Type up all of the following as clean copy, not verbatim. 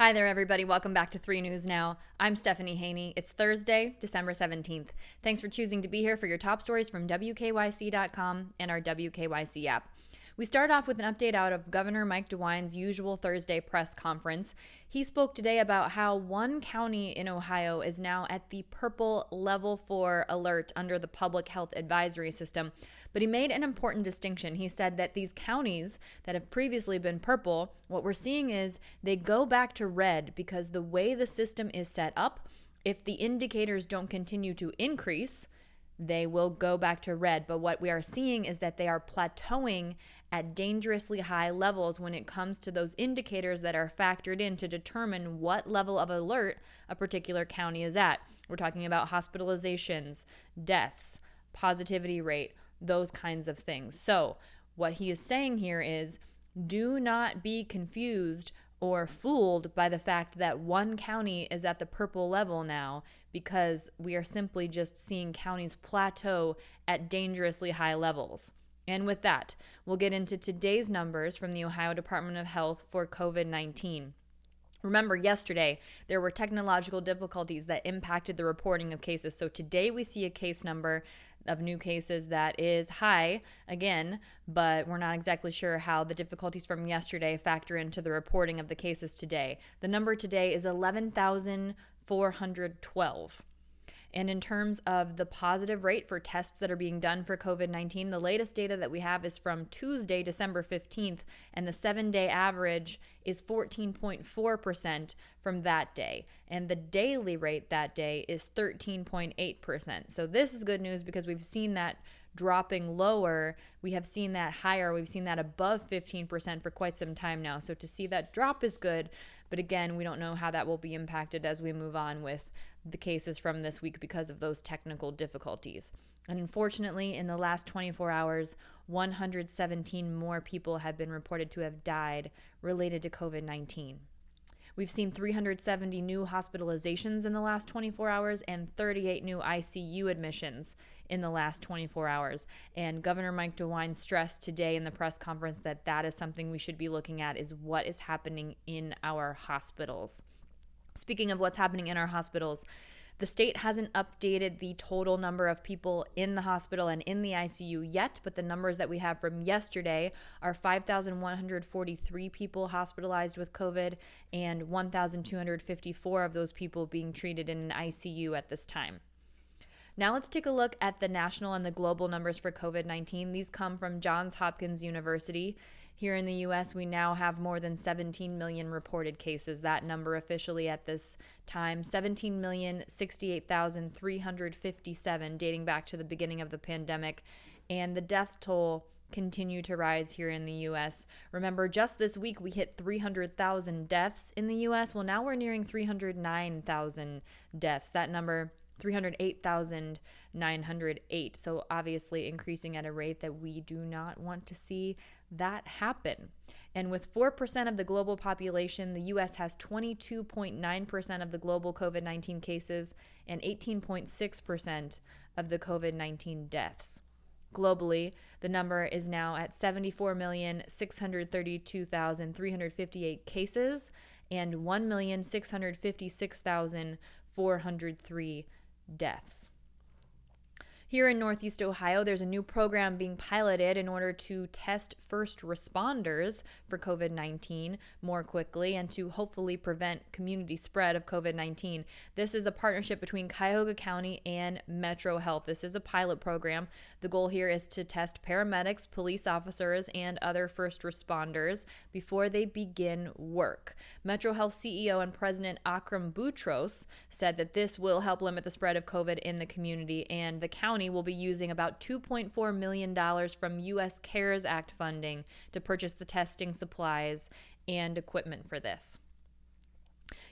Hi there, everybody. Welcome back to 3 News Now. I'm Stephanie Haney. It's Thursday, December 17th. Thanks for choosing to be here for your top stories from WKYC.com and our WKYC app. We start off with an update out of Governor Mike DeWine's usual Thursday press conference. He spoke today about how one county in Ohio is now at the purple level 4 alert under the public health advisory system. But he made an important distinction. He said that these counties that have previously been purple, what we're seeing is they go back to red because the way the system is set up, if the indicators don't continue to increase, they will go back to red. But what we are seeing is that they are plateauing at dangerously high levels when it comes to those indicators that are factored in to determine what level of alert a particular county is at. We're talking about hospitalizations, deaths, positivity rate, those kinds of things. So what he is saying here is, do not be confused or fooled by the fact that one county is at the purple level now, because we are simply just seeing counties plateau at dangerously high levels. And with that, we'll get into today's numbers from the Ohio Department of Health for COVID-19. Remember, yesterday, there were technological difficulties that impacted the reporting of cases. So today we see a case number of new cases that is high again, but we're not exactly sure how the difficulties from yesterday factor into the reporting of the cases today. The number today is 11,412. And in terms of the positive rate for tests that are being done for COVID-19, the latest data that we have is from Tuesday, December 15th, and the 7-day average is 14.4% from that day. And the daily rate that day is 13.8%. So this is good news because we've seen that dropping lower. We have seen that higher. We've seen that above 15% for quite some time now. So to see that drop is good. But again, we don't know how that will be impacted as we move on with the cases from this week because of those technical difficulties. And unfortunately, in the last 24 hours, 117 more people have been reported to have died related to COVID-19. We've seen 370 new hospitalizations in the last 24 hours and 38 new ICU admissions in the last 24 hours. And Governor Mike DeWine stressed today in the press conference that that is something we should be looking at, is what is happening in our hospitals. Speaking of what's happening in our hospitals, the state hasn't updated the total number of people in the hospital and in the ICU yet, but the numbers that we have from yesterday are 5,143 people hospitalized with COVID and 1,254 of those people being treated in an ICU at this time. Now let's take a look at the national and the global numbers for COVID-19. These come from Johns Hopkins University. Here in the U.S., we now have more than 17 million reported cases. That number officially at this time, 17,068,357, dating back to the beginning of the pandemic. And the death toll continue to rise here in the U.S. Remember, just this week we hit 300,000 deaths in the U.S. Well, now we're nearing 309,000 deaths. That number, 308,908. So obviously increasing at a rate that we do not want to see that happen. And with 4% of the global population, the U.S. has 22.9% of the global COVID-19 cases and 18.6% of the COVID-19 deaths. Globally, the number is now at 74,632,358 cases and 1,656,403 deaths. Here in Northeast Ohio, there's a new program being piloted in order to test first responders for COVID-19 more quickly and to hopefully prevent community spread of COVID-19. This is a partnership between Cuyahoga County and MetroHealth. This is a pilot program. The goal here is to test paramedics, police officers, and other first responders before they begin work. MetroHealth CEO and President Akram Boutros said that this will help limit the spread of COVID in the community, and the county will be using about $2.4 million from U.S. CARES Act funding to purchase the testing supplies and equipment for this.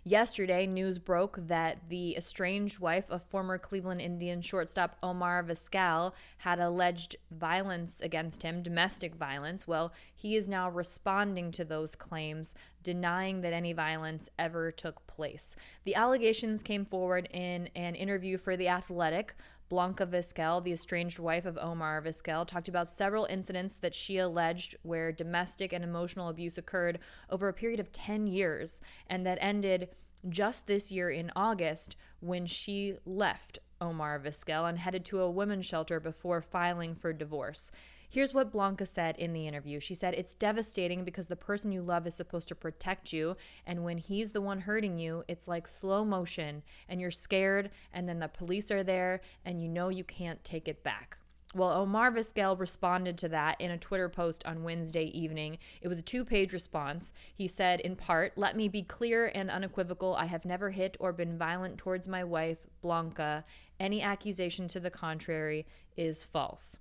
Yesterday, news broke that the estranged wife of former Cleveland Indians shortstop Omar Vizquel had alleged violence against him, domestic violence. Well, he is now responding to those claims, denying that any violence ever took place. The allegations came forward in an interview for The Athletic. Blanca Vizquel, the estranged wife of Omar Vizquel, talked about several incidents that she alleged where domestic and emotional abuse occurred over a period of 10 years, and that ended just this year in August when she left Omar Vizquel and headed to a women's shelter before filing for divorce. Here's what Blanca said in the interview. She said, "It's devastating because the person you love is supposed to protect you, and when he's the one hurting you, it's like slow motion, and you're scared, and then the police are there, and you know you can't take it back." Well, Omar Vizquel responded to that in a Twitter post on Wednesday evening. It was a 2-page response. He said, in part, "Let me be clear and unequivocal. I have never hit or been violent towards my wife, Blanca. Any accusation to the contrary is false."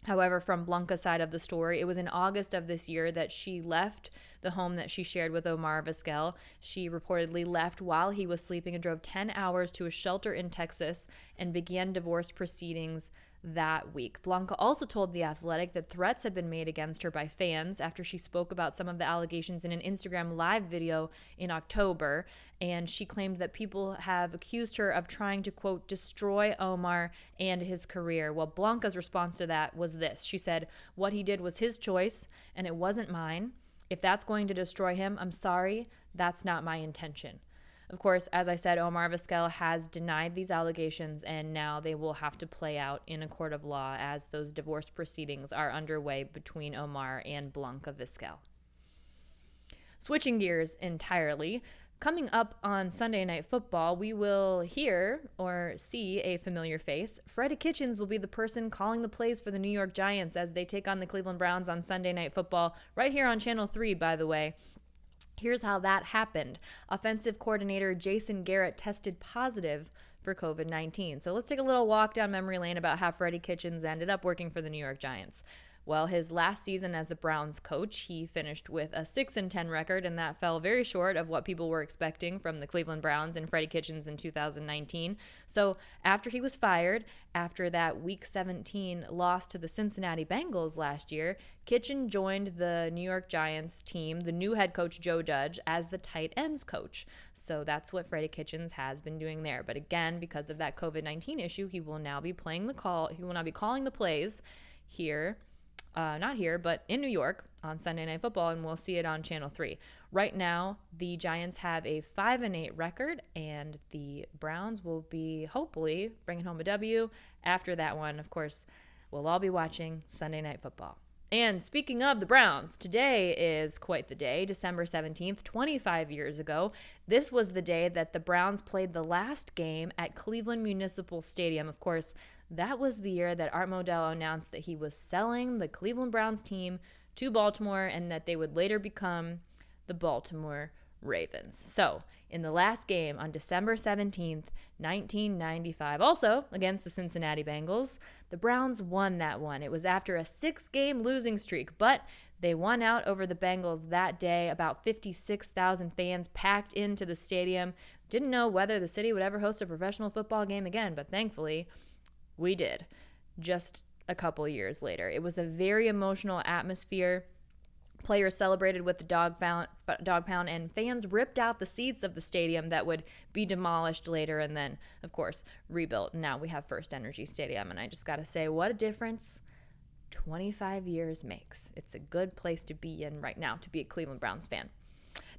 However, from Blanca's side of the story, it was in August of this year that she left the home that she shared with Omar Vizquel. She reportedly left while he was sleeping and drove 10 hours to a shelter in Texas and began divorce proceedings that week. Blanca also told The Athletic that threats had been made against her by fans after she spoke about some of the allegations in an Instagram live video in October, and she claimed that people have accused her of trying to, quote, destroy Omar and his career. Well, Blanca's response to that was this. She said, "What he did was his choice, and it wasn't mine. If that's going to destroy him, I'm sorry. That's not my intention." Of course, as I said, Omar Vizquel has denied these allegations, and now they will have to play out in a court of law as those divorce proceedings are underway between Omar and Blanca Vizquel. Switching gears entirely, coming up on Sunday Night Football, we will hear or see a familiar face. Freddie Kitchens will be the person calling the plays for the New York Giants as they take on the Cleveland Browns on Sunday Night Football, right here on Channel 3, by the way. Here's how that happened. Offensive coordinator Jason Garrett tested positive for COVID-19. So let's take a little walk down memory lane about how Freddie Kitchens ended up working for the New York Giants. Well, his last season as the Browns coach, he finished with a 6-10 record, and that fell very short of what people were expecting from the Cleveland Browns and Freddie Kitchens in 2019. So after he was fired, after that Week 17 loss to the Cincinnati Bengals last year, Kitchens joined the New York Giants team, the new head coach Joe Judge, as the tight ends coach. So that's what Freddie Kitchens has been doing there. But again, because of that COVID-19 issue, he will now be calling the plays here. Not here, but in New York on Sunday Night Football, and we'll see it on Channel 3. Right now, the Giants have a 5-8 record, and the Browns will be hopefully bringing home a W. After that one, of course, we'll all be watching Sunday Night Football. And speaking of the Browns, today is quite the day, December 17th, 25 years ago. This was the day that the Browns played the last game at Cleveland Municipal Stadium. Of course, that was the year that Art Modell announced that he was selling the Cleveland Browns team to Baltimore and that they would later become the Baltimore Ravens. So, in the last game on December 17th, 1995, also against the Cincinnati Bengals, the Browns won that one. It was after a 6-game losing streak, but they won out over the Bengals that day. About 56,000 fans packed into the stadium. Didn't know whether the city would ever host a professional football game again, but thankfully, we did. Just a couple years later. It was a very emotional atmosphere. Players celebrated with the dog pound, and fans ripped out the seats of the stadium that would be demolished later and then, of course, rebuilt. Now we have First Energy Stadium, and I just got to say, what a difference 25 years makes. It's a good place to be in right now to be a Cleveland Browns fan.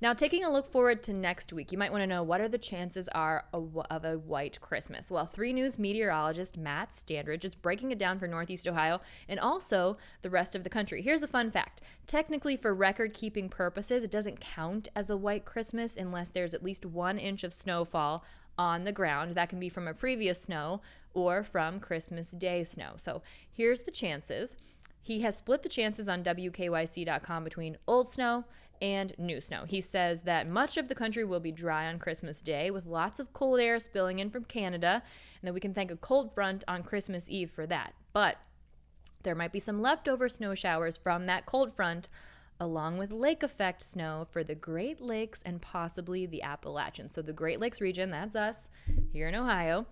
Now, taking a look forward to next week, you might want to know what are the chances are of a white Christmas. Well, 3 News meteorologist Matt Standridge is breaking it down for Northeast Ohio and also the rest of the country. Here's a fun fact. Technically, for record-keeping purposes, it doesn't count as a white Christmas unless there's at least 1 inch of snowfall on the ground. That can be from a previous snow or from Christmas Day snow. So here's the chances. He has split the chances on WKYC.com between old snow and new snow. He says that much of the country will be dry on Christmas Day with lots of cold air spilling in from Canada, and that we can thank a cold front on Christmas Eve for that. But there might be some leftover snow showers from that cold front, along with lake effect snow for the Great Lakes and possibly the Appalachians. So the Great Lakes region, that's us here in Ohio.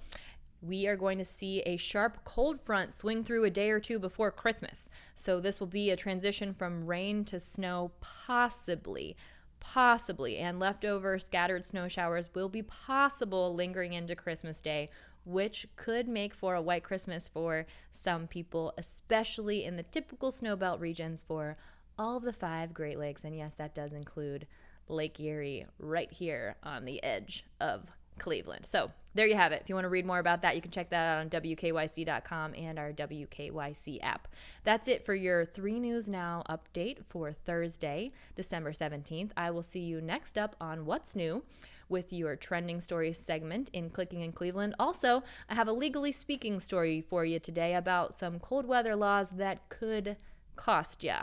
We are going to see a sharp cold front swing through a day or two before Christmas. So this will be a transition from rain to snow, possibly. possibly, and leftover scattered snow showers will be possible lingering into Christmas Day, which could make for a white Christmas for some people, especially in the typical snowbelt regions for all of the 5 Great Lakes. And yes, that does include Lake Erie right here on the edge of Cleveland. So there you have it. If you want to read more about that, you can check that out on WKYC.com and our WKYC app. That's it for your 3 News Now update for Thursday, December 17th. I will see you next up on What's New with your Trending Stories segment in Clicking in Cleveland. Also, I have a Legally Speaking story for you today about some cold weather laws that could cost you.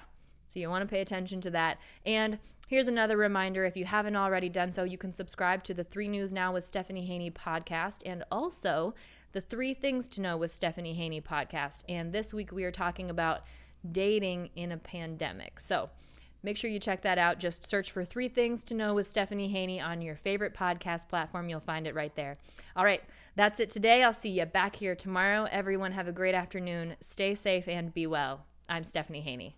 So you want to pay attention to that. And here's another reminder, if you haven't already done so, you can subscribe to the 3 News Now with Stephanie Haney podcast and also the 3 Things to Know with Stephanie Haney podcast. And this week we are talking about dating in a pandemic. So make sure you check that out. Just search for 3 Things to Know with Stephanie Haney on your favorite podcast platform. You'll find it right there. All right, that's it today. I'll see you back here tomorrow. Everyone have a great afternoon. Stay safe and be well. I'm Stephanie Haney.